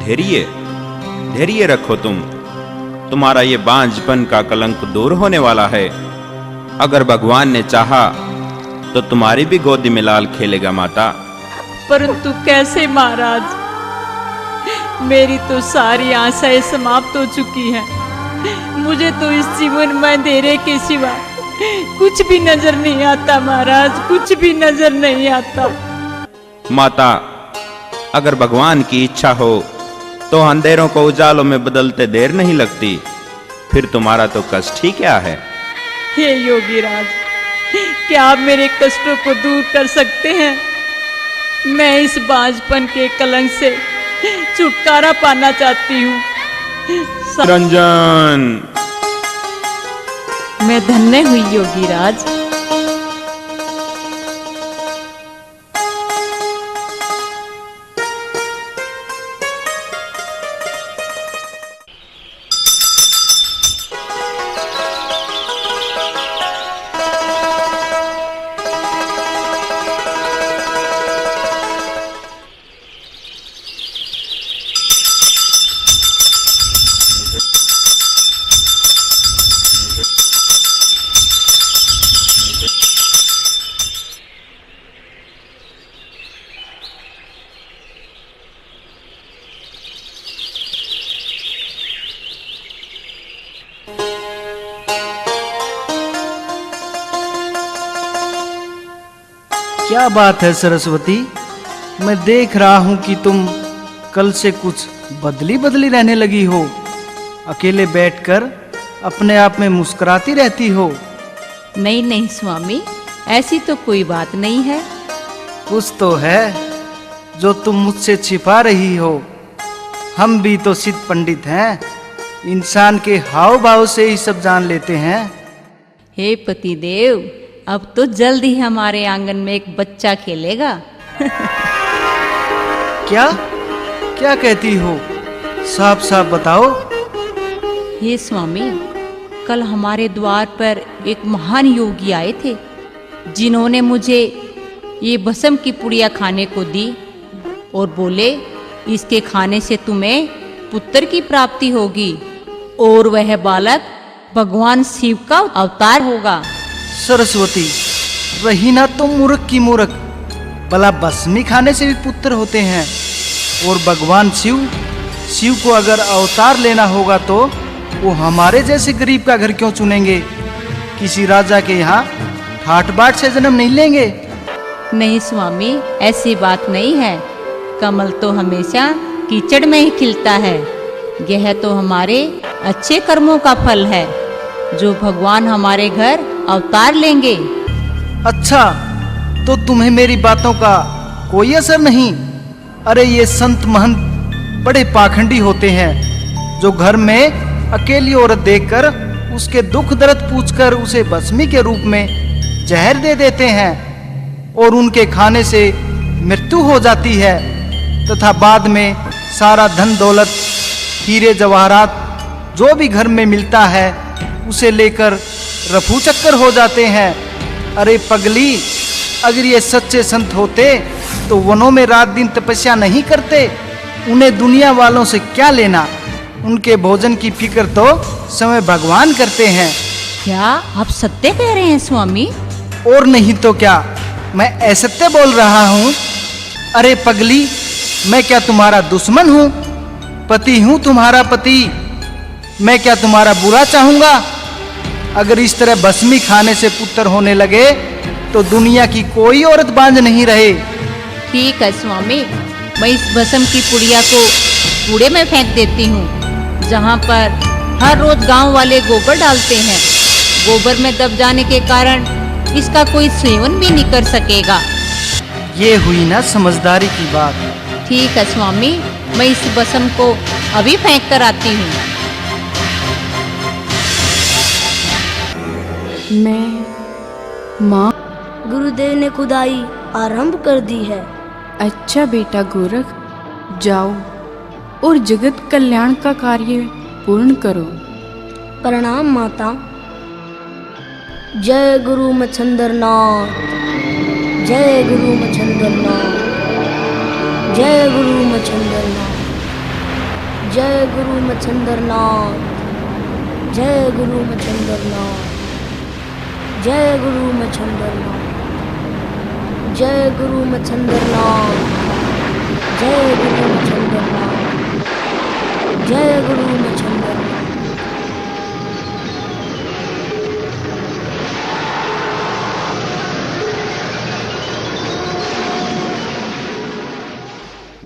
धैर्य धैर्य रखो तुम्हारा ये बांझपन का कलंक दूर होने वाला है। अगर भगवान ने चाहा तो तुम्हारी भी गोदी में लाल खेलेगा माता। परंतु कैसे महाराज, मेरी तो सारी आशाएं समाप्त हो चुकी हैं। मुझे तो इस जीवन में अंधेरे के सिवा कुछ भी नजर नहीं आता महाराज, कुछ भी नजर नहीं आता। माता, अगर भगवान की इच्छा हो तो अंधेरों को उजालों में बदलते देर नहीं लगती। फिर तुम्हारा तो कष्ट ही क्या है। हे योगी राज, क्या आप मेरे कष्टों को दूर कर सकते हैं? मैं इस बांझपन के कलंक से छुटकारा पाना चाहती हूँ। रंजन, मैं धन्य हुई योगी राज। क्या बात है सरस्वती, मैं देख रहा हूं कि तुम कल से कुछ बदली बदली रहने लगी हो। अकेले बैठकर अपने आप में मुस्कुराती रहती हो। नहीं नहीं स्वामी, ऐसी तो कोई बात नहीं है। कुछ तो है जो तुम मुझसे छिपा रही हो। हम भी तो सिद्ध पंडित हैं, इंसान के हाव भाव से ही सब जान लेते हैं। हे पतिदेव, अब तो जल्द ही हमारे आंगन में एक बच्चा खेलेगा। क्या क्या कहती हो? साफ साफ बताओ। हे स्वामी, कल हमारे द्वार पर एक महान योगी आए थे, जिन्होंने मुझे ये भस्म की पुड़िया खाने को दी और बोले, इसके खाने से तुम्हें पुत्र की प्राप्ति होगी और वह बालक भगवान शिव का अवतार होगा। सरस्वती, रही ना तुम मूर्ख की मूर्ख। भला भस्मी खाने से भी पुत्र होते हैं, और भगवान शिव को अगर अवतार लेना होगा तो वो हमारे जैसे गरीब का घर क्यों चुनेंगे? किसी राजा के यहाँ ठाट बाट से जन्म नहीं लेंगे। नहीं स्वामी, ऐसी बात नहीं है। कमल तो हमेशा कीचड़ में ही खिलता है। यह तो हमारे अच्छे कर्मों का फल है, जो भगवान हमारे घर अवतार लेंगे। अच्छा, तो तुम्हें मेरी बातों का कोई असर नहीं? अरे ये संत महंत बड़े पाखंडी होते हैं, जो घर में अकेली औरत देखकर उसके दुख दर्द पूछकर उसे भस्मी के रूप में जहर दे देते हैं और उनके खाने से मृत्यु हो जाती है, तथा बाद में सारा धन दौलत, हीरे जवाहरात जो भी घर में मिलता है उसे लेकर रफू चक्कर हो जाते हैं। अरे पगली, अगर ये सच्चे संत होते तो वनों में रात दिन तपस्या नहीं करते। उन्हें दुनिया वालों से क्या लेना? उनके भोजन की फिक्र तो स्वयं भगवान करते हैं। क्या आप सत्य कह रहे हैं स्वामी? और नहीं तो क्या, मैं असत्य बोल रहा हूँ? अरे पगली, मैं क्या तुम्हारा दुश्मन हूँ? पति हूँ तुम्हारा पति। मैं क्या तुम्हारा बुरा चाहूंगा? अगर इस तरह भस्मी खाने से पुत्र होने लगे तो दुनिया की कोई औरत बांझ नहीं रहे। ठीक है स्वामी, मैं इस भस्म की पुड़िया को कूड़े में फेंक देती हूँ, जहाँ पर हर रोज गांव वाले गोबर डालते हैं। गोबर में दब जाने के कारण इसका कोई सेवन भी नहीं कर सकेगा। ये हुई ना समझदारी की बात। ठीक है स्वामी, मैं इस भस्म को अभी फेंक कर आती हूँ। माँ, गुरुदेव ने खुदाई आरंभ कर दी है। अच्छा बेटा गोरख, जाओ और जगत कल्याण का कार्य पूर्ण करो। प्रणाम माता। जय गुरु मच्छंदरनाथ, जय गुरु मच्छंदरनाथ, जय गुरु मच्छंदरनाथ। जय गुरु मच्छंदरनाथ, जय गुरु मच्छंदरनाथ, जय गुरु मच्छंदरनाथ, जय गुरु मच्छंदरनाथ, जय गुरु मच्छंदरनाथ, जय गुरु मच्छंदरनाथ।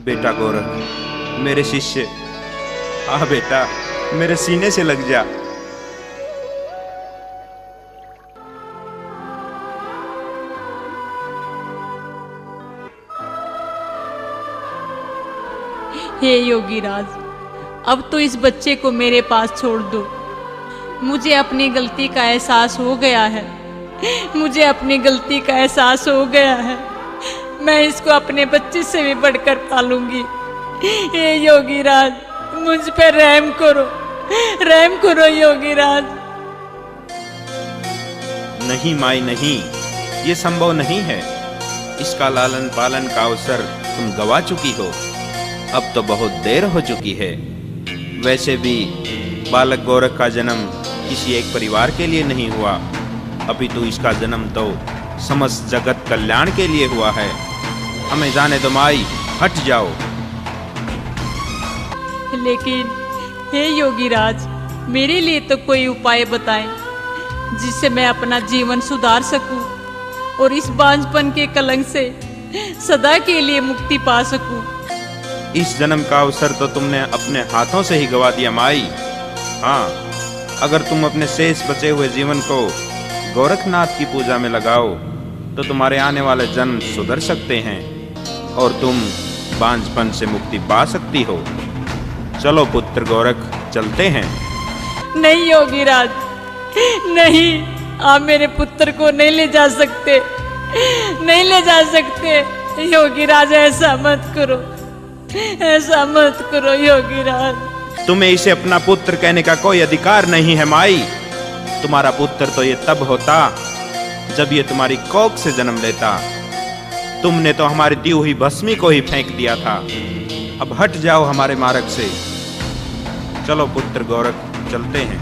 बेटा गोरख, मेरे शिष्य, आ बेटा, मेरे सीने से लग जा। हे योगी राज, अब तो इस बच्चे को मेरे पास छोड़ दो। मुझे अपनी गलती का एहसास हो गया है, मुझे अपनी गलती का एहसास हो गया है। मैं इसको अपने बच्चे से भी बढ़कर पालूंगी। हे योगी राज, मुझ पर रहम करो, रहम करो योगी राज। नहीं माई नहीं, ये संभव नहीं है। इसका लालन पालन का अवसर तुम गवा चुकी हो। अब तो बहुत देर हो चुकी है। वैसे भी बालक गोरख का जन्म किसी एक परिवार के लिए नहीं हुआ, अपितु इसका जन्म तो समस्त जगत कल्याण के लिए हुआ है। हमें जाने दो माई, हट जाओ। लेकिन हे योगी राज, मेरे लिए तो कोई उपाय बताएं जिससे मैं अपना जीवन सुधार सकूं और इस बांझपन के कलंक से सदा के लिए मुक्ति पा सकूं। इस जन्म का अवसर तो तुमने अपने हाथों से ही गवा दिया माई। हाँ, अगर तुम अपने शेष बचे हुए जीवन को गोरखनाथ की पूजा में लगाओ तो तुम्हारे आने वाले जन्म सुधर सकते हैं और तुम बांझपन से मुक्ति पा सकती हो। चलो पुत्र गोरख, चलते हैं। नहीं योगी राज, नहीं, आप मेरे पुत्र को नहीं ले जा सकते, नहीं ले जा सकते। योगी राज, ऐसा मत करो, ऐसा मत करो योगी राज। तुम्हें इसे अपना पुत्र कहने का कोई अधिकार नहीं है माई। तुम्हारा पुत्र तो ये तब होता जब ये तुम्हारी कोख से जन्म लेता। तुमने तो हमारी दी हुई भस्मी को ही फेंक दिया था। अब हट जाओ हमारे मार्ग से। चलो पुत्र गोरख, चलते हैं।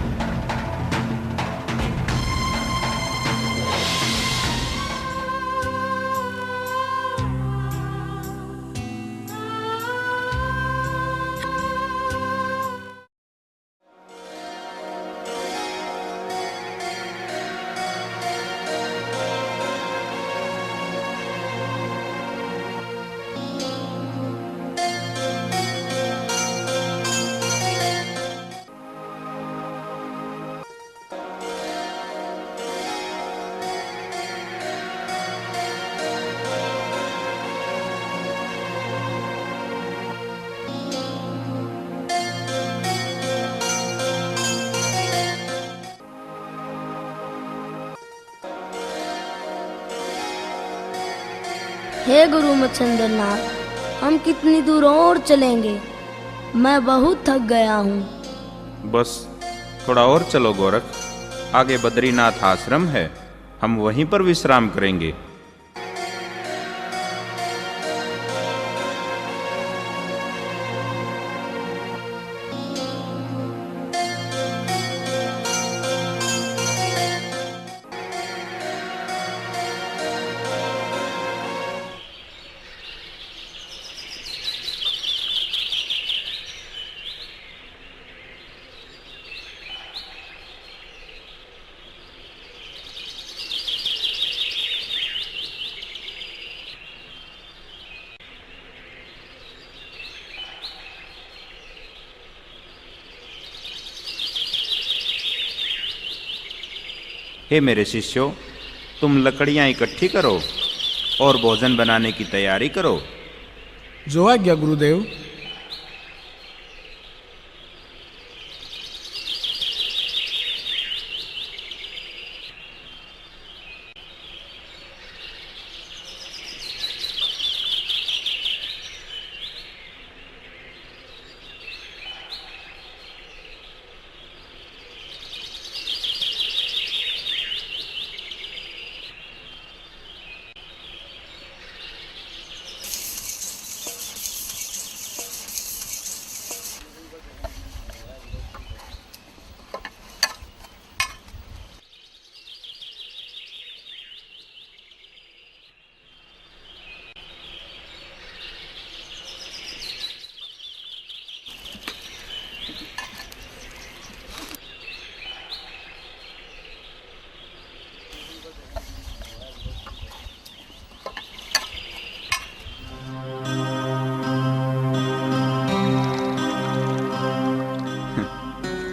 हे गुरु मच्छंदरनाथ, हम कितनी दूर और चलेंगे? मैं बहुत थक गया हूँ। बस थोड़ा और चलो गोरख, आगे बद्रीनाथ आश्रम है, हम वहीं पर विश्राम करेंगे। हे मेरे शिष्यों, तुम लकड़ियां इकट्ठी करो और भोजन बनाने की तैयारी करो। जो आज्ञा गुरुदेव।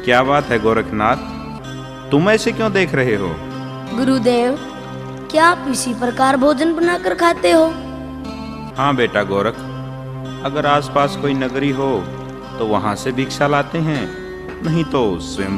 क्या बात है गोरखनाथ, तुम ऐसे क्यों देख रहे हो? गुरुदेव, क्या आप इसी प्रकार भोजन बनाकर खाते हो? हाँ बेटा गोरख, अगर आसपास कोई नगरी हो तो वहां से भिक्षा लाते हैं, नहीं तो स्वयं